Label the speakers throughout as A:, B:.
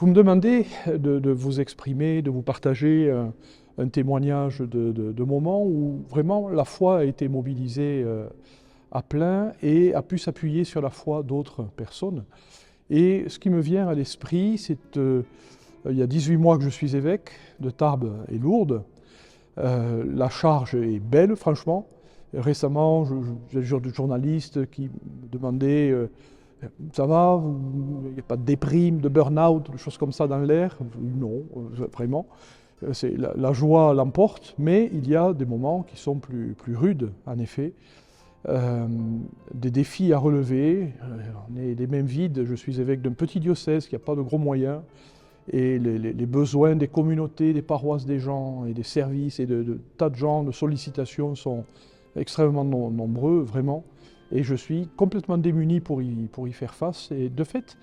A: Vous me demandez de vous exprimer, de vous partager un témoignage de moments où vraiment la foi a été mobilisée à plein et a pu s'appuyer sur la foi d'autres personnes. Et ce qui me vient à l'esprit, c'est il y a 18 mois que je suis évêque de Tarbes et Lourdes. La charge est belle, franchement. Récemment, j'ai des journalistes qui me demandaient ça va, il n'y a pas de déprime, de burn-out, des choses comme ça dans l'air? Non, vraiment. La joie l'emporte, mais il y a des moments qui sont plus rudes, en effet. Des défis à relever. On est les mêmes vides. Je suis évêque d'un petit diocèse qui n'a pas de gros moyens. Et les besoins des communautés, des paroisses des gens et des services et de tas de gens, de sollicitations sont extrêmement nombreux, vraiment. Et je suis complètement démuni pour y faire face. Et de fait,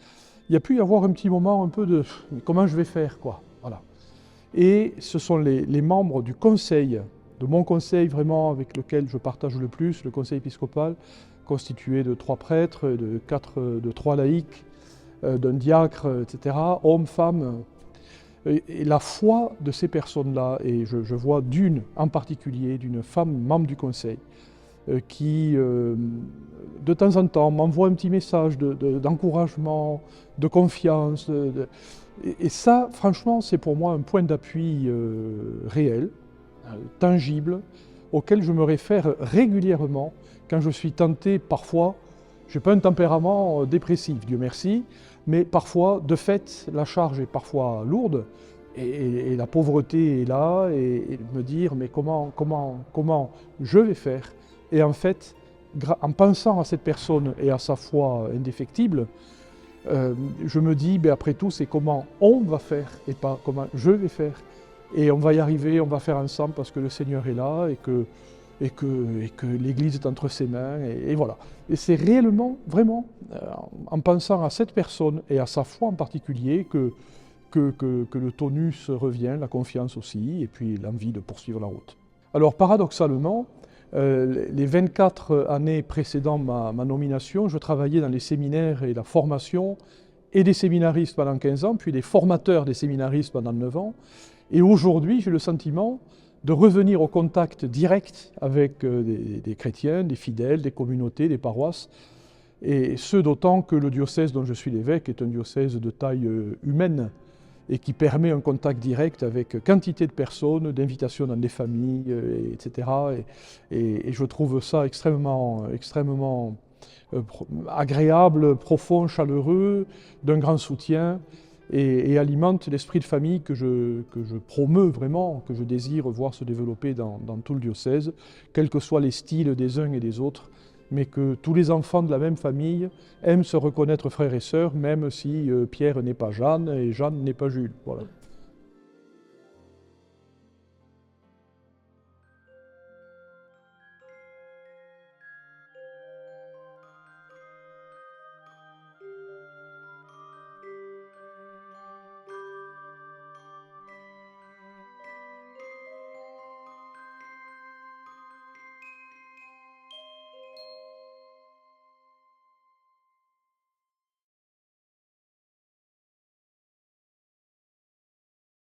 A: il y a pu y avoir un petit moment un peu de comment je vais faire, quoi. Voilà. Et ce sont les membres du conseil, de mon conseil vraiment avec lequel je partage le plus, le conseil épiscopal, constitué de 3 prêtres, de 3 laïcs, d'un diacre, etc., hommes, femmes. Et la foi de ces personnes-là, et je vois d'une en particulier, d'une femme membre du conseil, qui de temps en temps m'envoie un petit message d'encouragement, de confiance. Et ça, franchement, c'est pour moi un point d'appui réel, tangible, auquel je me réfère régulièrement quand je suis tenté parfois. Je n'ai pas un tempérament dépressif, Dieu merci, mais parfois, de fait, la charge est parfois lourde et la pauvreté est là, et me dire mais comment je vais faire? Et en fait, en pensant à cette personne et à sa foi indéfectible, je me dis, après tout, c'est comment on va faire et pas comment je vais faire. Et on va y arriver, on va faire ensemble parce que le Seigneur est là et que l'Église est entre ses mains. Et voilà. Et c'est réellement, vraiment, en pensant à cette personne et à sa foi en particulier que le tonus revient, la confiance aussi, et puis l'envie de poursuivre la route. Alors paradoxalement, les 24 années précédant ma nomination, je travaillais dans les séminaires et la formation et des séminaristes pendant 15 ans, puis des formateurs des séminaristes pendant 9 ans. Et aujourd'hui, j'ai le sentiment de revenir au contact direct avec des chrétiens, des fidèles, des communautés, des paroisses, et ce d'autant que le diocèse dont je suis l'évêque est un diocèse de taille humaine et qui permet un contact direct avec quantité de personnes, d'invitations dans des familles, etc. Et je trouve ça extrêmement agréable, profond, chaleureux, d'un grand soutien, et alimente l'esprit de famille que je promeus vraiment, que je désire voir se développer dans tout le diocèse, quels que soient les styles des uns et des autres, mais que tous les enfants de la même famille aiment se reconnaître frères et sœurs, même si Pierre n'est pas Jeanne et Jeanne n'est pas Jules. Voilà.